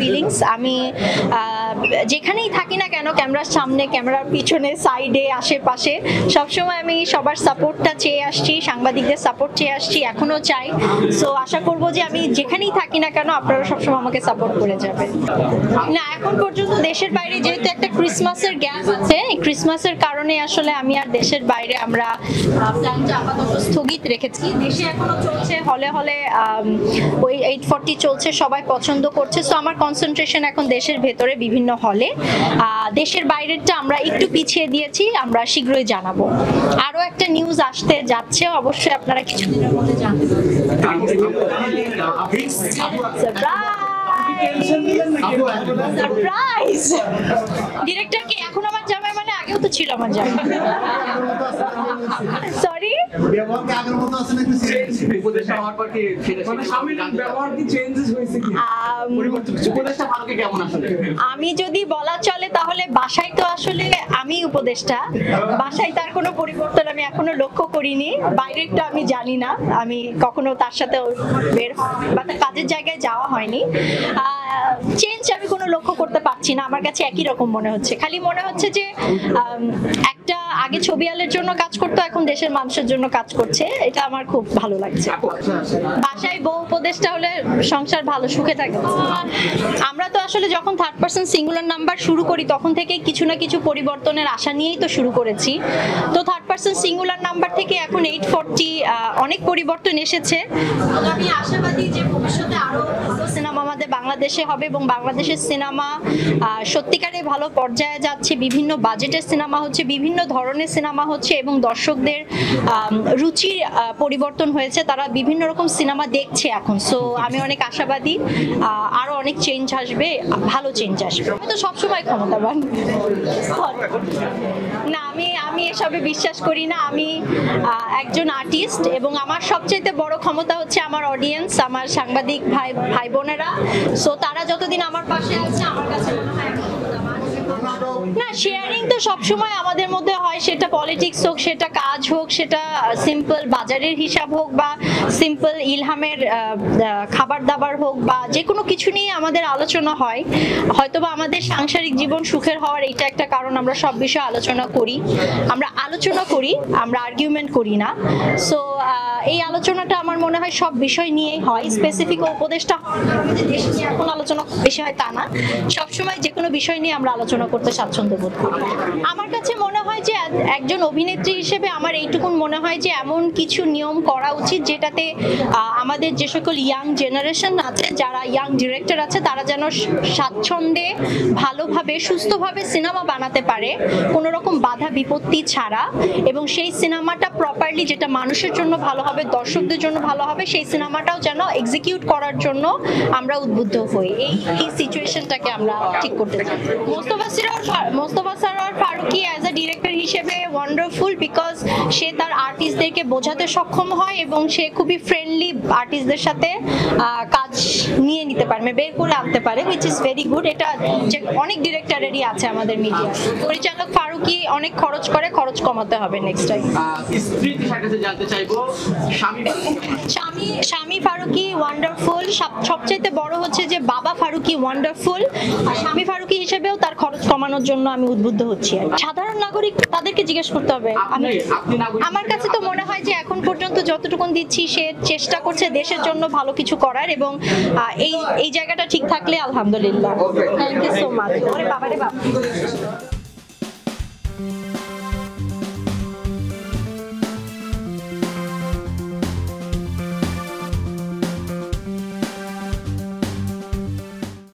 Feelings. আমি যেখানেই থাকি না কেন, ক্যামেরার সামনে, ক্যামেরার পিছনে, সাইডে, আশেপাশে, সবসময় আমি সবার সাপোর্টটা চেয়ে আসছি, সাংবাদিকদের সাপোর্ট চেয়ে আসছি, এখনো চাই। সো আশা করব যে আমি যেখানেই থাকি না কেন আপনারা সবসময় আমাকে সাপোর্ট করে যাবেন। না, এখন পর্যন্ত দেশের বাইরে যেহেতু একটা ক্রিসমাসের গ্যাপ আছে, এই ক্রিসমাসের কারণে আসলে আমি আর দেশের বাইরে আমরা প্ল্যানটা আপাতত স্থগিত রেখেছি। দেশে এখনো চলছে, হলে হলে ওই 840 চলছে, সবাই পছন্দ করছে। সো আমার কনসেন্ট্রেশন এখন দেশের ভেতরে বিভিন্ন হলে। দেশের বাইরেরটা আমরা একটু পিছিয়ে দিয়েছি, আমরা শীঘ্রই জানাবো। আরো একটা নিউজ আসতে যাচ্ছে, অবশ্যই আপনারা কিছুদিনের মধ্যে জানতে পারবেন। সারপ্রাইজ! ডিরেক্টর কি এখন আমার জামাই? মানে আগেও তো ছিল আমার জামাই। সরি, আমি যদি বলা চলে তাহলে বাসায় তো আসলে আমি উপদেষ্টা, বাসায় তার কোনো পরিবর্তন আমি এখনো লক্ষ্য করিনি। বাইরেরটা আমি জানি না, আমি কখনো তার সাথে বের বা তার কাজের জায়গায় যাওয়া হয়নি। চেঞ্জ আমি কোনো লক্ষ্য করতে পারছি না, আমার কাছে একই রকম মনে হচ্ছে। খালি মনে হচ্ছে যে একটা আগে ছবি আলের জন্য কাজ করতো, এখন দেশের মানুষের জন্য কাজ করছে, এটা আমার খুব ভালো লাগছে। বাসায় বউ উপদেষ্টা হলে সংসার ভালো সুখে থাকে। আমরা তো আসলে যখন থার্ড পারসন সিঙ্গুলার নাম্বার শুরু করি তখন থেকে কিছু না কিছু পরিবর্তনের আশা নিয়েই তো শুরু করেছি। তো থার্ড পারসন সিঙ্গুলার নাম্বার থেকে এখন 840 অনেক পরিবর্তন এসেছে। আমি আশাবাদী যে ভবিষ্যতে আরো ভালো সিনেমা আমাদের বাংলাদেশে হবে এবং বাংলাদেশের সিনেমা সত্যিকারে ভালো পর্যায়ে যাচ্ছে। বিভিন্ন বাজেটের সিনেমা হচ্ছে, বিভিন্ন ধরনের সিনেমা হচ্ছে এবং দর্শকদের রুচির পরিবর্তন হয়েছে, তারা বিভিন্ন রকম সিনেমা দেখছে এখন। সো আমি অনেক আশাবাদী আরো অনেক চেঞ্জ আসবে, ভালো চেঞ্জ আসবে। আমি তো সবসময় ক্ষমতাবান না, আমি এসবে বিশ্বাস করি না। আমি একজন আর্টিস্ট এবং আমার সবচেয়ে বড় ক্ষমতা হচ্ছে আমার অডিয়েন্স, আমার সাংবাদিক ভাই বোনেরা। সো তারা যতদিন আমার পাশে আছে আমার কাছে মনে হয় না, শেয়ারিং তো সবসময় আমাদের মধ্যে হয়, সেটা পলিটিক্স হোক, সেটা কাজ হোক, সেটা সিম্পল বাজারের হিসাব হোক, বা সিম্পল ইলহামের খাবার দাবার হোক, বা যে কোনো কিছু নিয়ে আমাদের আলোচনা হয়। হয়তোবা আমাদের সাংসারিক জীবন সুখের হওয়ার এইটা একটা কারণ, আমরা সব বিষয়ে আলোচনা করি, আমরা আর্গুমেন্ট করি না। সো এই আলোচনাটা আমার মনে হয় সব বিষয় নিয়েই হয়, স্পেসিফিক উপদেশটা এখন আলোচনা বেশি হয় তা না, সবসময় যে কোনো বিষয় নিয়ে আমরা আলোচনা করতে স্বাচ্ছন্দ্য বোধ করি। আমার কাছে মনে হয় যে একজন অভিনেত্রী হিসেবে আমার এইটুকুন মনে হয় যে এমন কিছু নিয়ম করা উচিত যেটাতে আমাদের যে সকল ইয়াং জেনারেশন আছে, যারা ইয়াং ডিরেক্টর আছে, তারা যেন স্বাচ্ছন্দ্যে ভালোভাবে সুস্থভাবে সিনেমা বানাতে পারে, কোনো রকম বাধা বিপত্তি ছাড়া, এবং সেই সিনেমাটা প্রপারলি যেটা মানুষের জন্য ভালো হবে, দর্শকদের জন্য ভালো হবে, সেই সিনেমাটাও যেন এক্সিকিউট করার জন্য আমরা উদ্বুদ্ধ হই। এই সিচুয়েশনটাকে আমরা ঠিক করতে চাই। Mostafa Sarwar Farooki as a director হিসেবে ওয়ান্ডারফুল, বিকজ সে তার আর্টিস্টদেরকে বোঝাতে সক্ষম হয় এবং সে খুবই ফ্রেন্ডলি আর্টিস্টদের সাথে কাজ নিয়ে নিতে পারে, বের করে আনতে পারে, হুইচ ইজ ভেরি গুড। এটা যে অনেক ডিরেক্টরেরই আছে আমাদের মিডিয়া। পরিচালক ফারুকী অনেক খরচ করে, খরচ কমাতে হবে নেক্সট টাইম। স্বামী ফারুকী ওয়ান্ডারফুল, সবচাইতে বড় হচ্ছে যে বাবা ফারুকী ওয়ান্ডারফুল, আর স্বামী ফারুকী হিসেবেও তার খরচ কমানোর জন্য আমি উদ্বুদ্ধ হচ্ছি। সাধারণ নাগরিক তাদেরকে জিজ্ঞেস করতে হবে। আমার কাছে তো মনে হয় যে এখন পর্যন্ত যতটুকু দিচ্ছি সে চেষ্টা করছে দেশের জন্য ভালো কিছু করার, এবং এই জায়গাটা ঠিক থাকলে আলহামদুলিল্লাহ। Thank you so much. বাবারে বাবা।